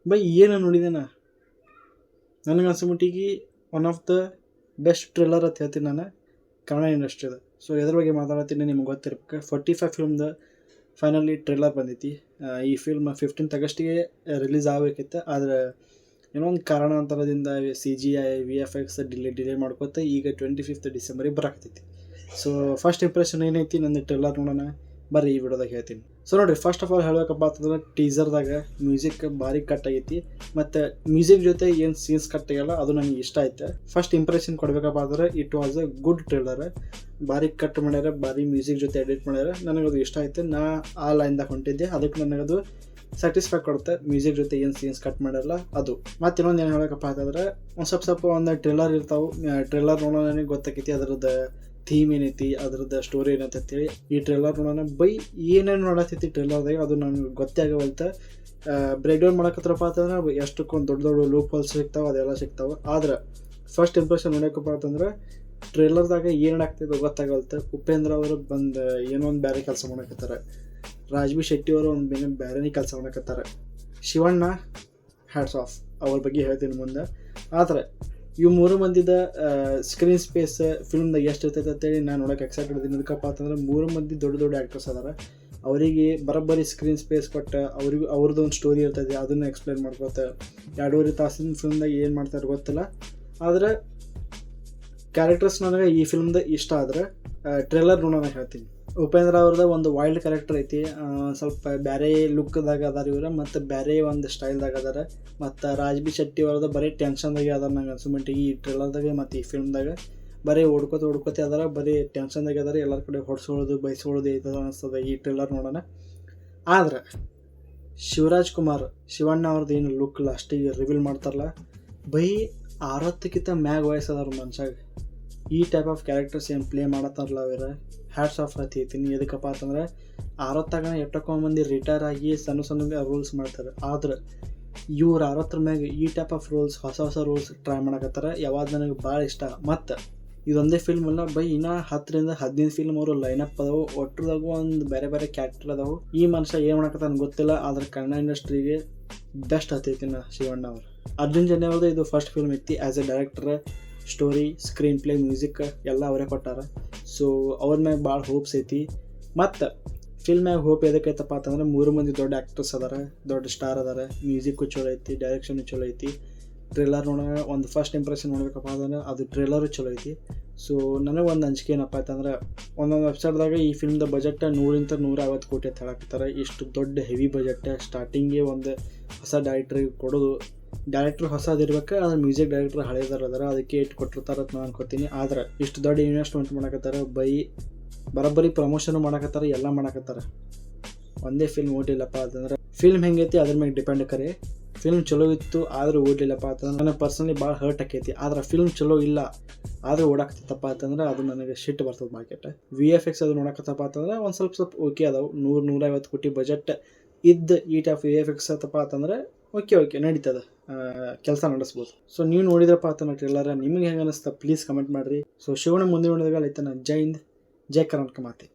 By ಏನು ನೋಡಿದೆ ನನಗೆ ಅನ್ಸಮಟ್ಟಿಗೆ one of the best thriller ಅಂತ ಹೇಳ್ತೀನಿ ನಾನು ಕನ್ನಡ ಇಂಡಸ್ಟ್ರಿದ. ಸೊ ಎದ್ರ ಬಗ್ಗೆ ಮಾತಾಡ್ತೀನಿ ನಿಮ್ಗೆ ಗೊತ್ತಿರ್ಬೇಕು. 45 ಫಿಲ್ಮ್ದ ಫೈನಲಿ ಟ್ರಿಲ್ಲರ್ ಬಂದೈತಿ. ಈ ಫಿಲ್ಮ್ 15th ಆಗಸ್ಟಿಗೆ ರಿಲೀಸ್ ಆಗಬೇಕಿತ್ತು, ಆದರೆ ಏನೋ ಒಂದು ಕಾರಣಾಂತರದಿಂದ CGI VFX ಡಿಲೇ ಮಾಡ್ಕೋತ ಈಗ 25th ಡಿಸೆಂಬರಿಗೆ ಬರಾಕತ್ತೈತಿ. ಸೊ ಫಸ್ಟ್ ಇಂಪ್ರೆಷನ್ ಏನೈತಿ ನಂದು ಟ್ರಿಲ್ಲರ್ ನೋಡೋಣ ಬರ್ರಿ ಈ ವಿಡಿಯೋದಾಗ ಹೇಳ್ತೀನಿ. ಸೊ ನೋಡಿರಿ, ಫಸ್ಟ್ ಆಫ್ ಆಲ್ ಹೇಳಬೇಕಪ್ಪ ಅಂತಂದ್ರೆ ಟೀಸರ್ದಾಗ ಮ್ಯೂಸಿಕ್ ಭಾರಿ ಕಟ್ ಆಗೈತಿ, ಮತ್ತು ಮ್ಯೂಸಿಕ್ ಜೊತೆ ಏನು ಸೀನ್ಸ್ ಕಟ್ ಆಗಲ್ಲ ಅದು ನನಗೆ ಇಷ್ಟ ಆಯ್ತು. ಫಸ್ಟ್ ಇಂಪ್ರೆಷನ್ ಕೊಡಬೇಕಪ್ಪ ಅಂದ್ರೆ it was a good thriller. ಭಾರಿ ಕಟ್ ಮಾಡ್ಯಾರ, ಭಾರಿ ಮ್ಯೂಸಿಕ್ ಜೊತೆ ಎಡಿಟ್ ಮಾಡ್ಯಾರ, ನನಗದು ಇಷ್ಟ ಆಯ್ತು. ನಾ ಆ ಲೈನ್ದಾಗ ಹೊಂಟಿದ್ದೆ, ಅದಕ್ಕೆ ನನಗದು ಸ್ಯಾಟಿಸ್ಫೈ ಕೊಡುತ್ತೆ. ಮ್ಯೂಸಿಕ್ ಜೊತೆ ಏನು ಸೀನ್ಸ್ ಕಟ್ ಮಾಡಿರಲ್ಲ ಅದು. ಮತ್ತು ಇನ್ನೊಂದು ಏನು ಹೇಳಬೇಕಪ್ಪ ಅಂತಂದ್ರೆ ಒಂದು ಸ್ವಲ್ಪ ಒಂದು ಟ್ರಿಲ್ಲರ್ ಇರ್ತಾವೆ. ಟ್ರಿಲ್ಲರ್ ನೋಡೋ ನನಗೆ ಗೊತ್ತಾಕೈತಿ ಅದರದ್ದು ಥೀಮ್ ಏನೈತಿ, ಅದ್ರದ್ದು ಸ್ಟೋರಿ ಏನೈತೆ ಅಂತೇಳಿ. ಈ ಟ್ರೇಲರ್ ನೋಡೋಣ ಬೈ ಏನೇನು ನೋಡತ್ತೈತಿ ಟ್ರೇಲರ್ದಾಗ ಅದು ನನಗೆ ಗೊತ್ತೇ ಆಗವಲ್ತ. ಬ್ರೇಕ್ ಡೌನ್ ಮಾಡಕತ್ರಪ್ಪ ಅಂತಂದ್ರೆ ಎಷ್ಟಕ್ಕೊಂದು ದೊಡ್ಡ ದೊಡ್ಡ ಲೂಪ್ ಹೋಲ್ಸ್ ಸಿಗ್ತಾವೆ, ಅದೆಲ್ಲ ಸಿಗ್ತಾವೆ. ಆದ್ರೆ ಫಸ್ಟ್ ಇಂಪ್ರೆಷನ್ ನೋಡೋಕಪ್ಪ ಅಂತಂದ್ರೆ ಟ್ರೇಲರ್ದಾಗ ಏನು ಆಗ್ತಿದೆ ಗೊತ್ತಾಗವಲ್ತ. ಉಪೇಂದ್ರ ಅವರು ಬಂದು ಏನೋ ಒಂದು ಬೇರೆ ಕೆಲಸ ಮಾಡಕತ್ತಾರೆ, ರಾಜ್ಬಿ ಶೆಟ್ಟಿ ಅವರು ಒಂದು ಬೇರೆನೇ ಕೆಲಸ ಮಾಡಕತ್ತಾರೆ. ಶಿವಣ್ಣ ಹ್ಯಾಟ್ಸ್ ಆಫ್, ಅವ್ರ ಬಗ್ಗೆ ಹೇಳ್ತೀನಿ ಮುಂದೆ. ಆದರೆ ಇವು ಮೂರು ಮಂದಿದ ಸ್ಕ್ರೀನ್ ಸ್ಪೇಸ್ ಫಿಲ್ಮ್ದಾಗ ಎಷ್ಟು ಇರ್ತೈತೆ ಅಂತೇಳಿ ನಾನು ನೋಡೋಕೆ ಎಕ್ಸೈಟೆಡ್ ಇದ್ದೀನಿ. ಅದಕ್ಕಪ್ಪ ಅಂತಂದ್ರೆ ಮೂರು ಮಂದಿ ದೊಡ್ಡ ದೊಡ್ಡ ಆ್ಯಕ್ಟರ್ಸ್ ಅದಾರ, ಅವರಿಗೆ ಬರೋಬ್ಬರಿ ಸ್ಕ್ರೀನ್ ಸ್ಪೇಸ್ ಕೊಟ್ಟು ಅವ್ರದ್ದು ಒಂದು ಸ್ಟೋರಿ ಇರ್ತೈತೆ, ಅದನ್ನು ಎಕ್ಸ್ಪ್ಲೇನ್ ಮಾಡ್ಕೋತ 2.5 ತಾಸಿನ ಫಿಲ್ಮ್ದಾಗ ಏನು ಮಾಡ್ತಾರೆ ಗೊತ್ತಿಲ್ಲ. ಆದರೆ ಕ್ಯಾರೆಕ್ಟರ್ಸ್ ನನಗೆ ಈ ಫಿಲ್ಮ್ದ ಇಷ್ಟ ಆದರೆ ಟ್ರೇಲರ್ ನೋಡೋಣ ಹೇಳ್ತೀನಿ. ಉಪೇಂದ್ರ ಅವ್ರದ್ದು ಒಂದು ವೈಲ್ಡ್ ಕ್ಯಾರೆಕ್ಟರ್ ಐತಿ, ಸ್ವಲ್ಪ ಬೇರೆ ಲುಕ್ದಾಗ ಅದಾರ ಇವ್ರು, ಮತ್ತು ಬೇರೆ ಒಂದು ಸ್ಟೈಲ್ದಾಗ ಅದಾರ. ಮತ್ತು ರಾಜ್ಬಿ ಶೆಟ್ಟಿ ಅವ್ರದ್ದು ಬರೀ ಟೆನ್ಷನ್ದಾಗೆ ಅದಾರ ನಂಗೆ ಅನ್ಸುಮಟ್ಟಿಗೆ ಈ ಟ್ರೇಲರ್ದಾಗೆ ಮತ್ತು ಈ ಫಿಲ್ಮ್ದಾಗ. ಬರೀ ಓಡ್ಕೋತೆ ಅದಾರ, ಬರೀ ಟೆನ್ಷನ್ದಾಗೆ ಅದಾರ, ಎಲ್ಲರ ಕಡೆ ಹೊಡ್ಸೋಳೋದು ಬೈಸೋಳೋದು ಐತದ ಅನಿಸ್ತದೆ ಈ ಟ್ರೇಲರ್ ನೋಡೋಣ. ಆದರೆ ಶಿವರಾಜ್ ಕುಮಾರ್ ಶಿವಣ್ಣ ಅವ್ರದ್ದು ಏನು ಲುಕ್ ಲಾಸ್ಟಿಗೆ ರಿವೀಲ್ ಮಾಡ್ತಾರಲ್ಲ ಬೈ 60ಕ್ಕಿಂತ ಮ್ಯಾಗ ವಯಸ್ಸದಾರ ಮನುಷ್ಯಾಗ. ಈ ಟೈಪ್ ಆಫ್ ಕ್ಯಾರೆಕ್ಟರ್ಸ್ ಏನು ಪ್ಲೇ ಮಾಡತ್ತಾರಲ್ಲ ಅವ್ರ ಹ್ಯಾಟ್ಸ್ ಆಫ್ ಹೇಳ್ತೀನಿ. ಎದಕ್ಕಪ್ಪ ಅಂತಂದ್ರೆ 60 ಎಷ್ಟೊಂದು ಮಂದಿ ರಿಟೈರ್ ಆಗಿ ಸಣ್ಣ ರೂಲ್ಸ್ ಮಾಡ್ತಾರೆ, ಆದ್ರೆ ಇವ್ರು 60 ಮ್ಯಾಗ ಈ ಟೈಪ್ ಆಫ್ ರೂಲ್ಸ್ ಹೊಸ ರೂಲ್ಸ್ ಟ್ರೈ ಮಾಡಕತ್ತಾರೆ. ಯಾವಾಗ ನನಗೆ ಭಾಳ ಇಷ್ಟ. ಮತ್ತು ಇದೊಂದೇ ಫಿಲ್ಮ್ ಅಲ್ಲ ಬೈ, ಇನ್ನೂ 10ರಿಂದ 15 ಫಿಲ್ಮ್ ಅವರು ಲೈನಪ್ ಅದಾವು. ಒಟ್ಟದಾಗೂ ಒಂದು ಬೇರೆ ಕ್ಯಾರೆಕ್ಟರ್ ಅದಾವು. ಈ ಮನುಷ್ಯ ಏನು ಮಾಡಕತ್ತಾನ ಗೊತ್ತಿಲ್ಲ, ಆದ್ರೆ ಕನ್ನಡ ಇಂಡಸ್ಟ್ರಿಗೆ ಬೆಸ್ಟ್ ಹತ್ತೈತಿ ಶಿವಣ್ಣ ಅವರು. ಅರ್ಜುನ್ ಜನ್ಯ ಅವ್ರದ್ದು ಇದು ಫಸ್ಟ್ ಫಿಲ್ಮ್ ಐತಿ as A director. Story, screen play, music ಎಲ್ಲ ಅವರೇ ಕೊಟ್ಟಾರ. ಸೊ ಅವ್ರ ಮ್ಯಾಗ ಭಾಳ ಹೋಪ್ಸ್ ಐತಿ. ಮತ್ತು ಫಿಲ್ಮ್ ಮ್ಯಾಗ ಹೋಪ್ ಎದಕ್ಕೈತಪ್ಪ ಅಂತಂದ್ರೆ 3 ಮಂದಿ ದೊಡ್ಡ ಆ್ಯಕ್ಟರ್ಸ್ ಅದಾರ, ದೊಡ್ಡ ಸ್ಟಾರ್ ಅದಾರ, ಮ್ಯೂಸಿಕ್ಕು ಚಲೋ ಐತಿ, ಡೈರೆಕ್ಷನು ಚಲೋ ಐತಿ. ಟ್ರೇಲರ್ ನೋಡೋಣ, ಒಂದು ಫಸ್ಟ್ ಇಂಪ್ರೆಷನ್ ನೋಡ್ಬೇಕಪ್ಪ ಅಂದ್ರೆ ಅದು ಟ್ರೇಲರು ಚಲೋ ಐತಿ. ಸೊ ನನಗೆ ಒಂದು ಅಂಜಿಕೆ ಏನಪ್ಪ ಆಯ್ತಂದ್ರೆ ಒಂದೊಂದು ವೆಬ್ಸೈಟ್ದಾಗ ಈ ಫಿಲ್ಮ್ದ ಬಜೆಟ್ 100 ರಿಂದ 150 ಕೋಟಿ ಅಂತ ಹೇಳಕತ್ತಾರೆ. ಇಷ್ಟು ದೊಡ್ಡ ಹೆವಿ ಬಜೆಟ್ ಸ್ಟಾರ್ಟಿಂಗೇ ಒಂದು ಹೊಸ ಡೈರೆಕ್ಟ್ರಿಗೆ ಕೊಡೋದು. ಡೈರೆಕ್ಟ್ರ್ ಹೊಸದಿರ್ಬೇಕು, ಆದರೆ ಮ್ಯೂಸಿಕ್ ಡೈರೆಕ್ಟ್ರ್ ಹಳೇದಾರ ಅದಾರ, ಅದಕ್ಕೆ ಇಟ್ಟು ಕೊಟ್ಟಿರ್ತಾರೆ ಅಂತ ನಾನು ಅನ್ಕೋತೀನಿ. ಆದ್ರೆ ಇಷ್ಟು ದೊಡ್ಡ ಇನ್ವೆಸ್ಟ್ಮೆಂಟ್ ಮಾಡಕತ್ತಾರೆ, ಬರೋಬ್ಬರಿ ಪ್ರಮೋಷನ್ ಮಾಡಕತ್ತಾರೆ, ಎಲ್ಲ ಮಾಡಕತ್ತಾರೆ. ಒಂದೇ ಫಿಲ್ಮ್ ಓಡಿಲ್ಲಪ್ಪ ಅಂತಂದ್ರೆ ಫಿಲ್ಮ್ ಹೆಂಗೈತಿ ಅದ್ರ ಮೇಲೆ ಡಿಪೆಂಡ್. ಕರೆ ಫಿಲ್ಮ್ ಚಲೋ ಇತ್ತು ಆದರೂ ಓಡಲಿಲ್ಲಪ್ಪ ಅಂತಂದ್ರೆ ನನಗೆ ಪರ್ಸನಲಿ ಭಾಳ ಹರ್ಟ್ ಆಕೈತಿ. ಆದ್ರೆ ಫಿಲ್ಮ್ ಚಲೋ ಇಲ್ಲ ಆದರೂ ಓಡಾಕ್ತಿತ್ತಪ್ಪ ಅಂತಂದ್ರೆ ಅದು ನನಗೆ ಶಿಟ್ ಬರ್ತದೆ ಮಾರ್ಕೆಟ್. VFX ಅದು ನೋಡಕತ್ತಪ್ಪ ಅಂತಂದ್ರೆ ಒಂದು ಸ್ವಲ್ಪ ಓಕೆ ಅದಾವೆ. 100-150 ಕೋಟಿ ಬಜೆಟ್ ಇದ್ದ ಈ ಟೈಪ್ VFX ಆತಪ್ಪ ಅಂತಂದ್ರೆ ಓಕೆ ನಡೀತದೆ, ಕೆಲಸ ನಡೆಸ್ಬೋದು. ಸೊ ನೀವು ನೋಡಿದ್ರಪ್ಪ ಅಂತಂದ್ರೆ ಟ್ರೇಲರ್ ನಿಮಗೆ ಹೆಂಗೆ ಅನಿಸ್ತಾ ಪ್ಲೀಸ್ ಕಮೆಂಟ್ ಮಾಡಿರಿ. ಸೊ ಶಿವಣ್ಣ ಮುಂದೆ ನೋಡಿದಾಗ ಆಯ್ತಾನ. ಜೈ ಹಿಂದ್, ಜೈ ಕರ್ನಾಟಕ ಮಾತೆ.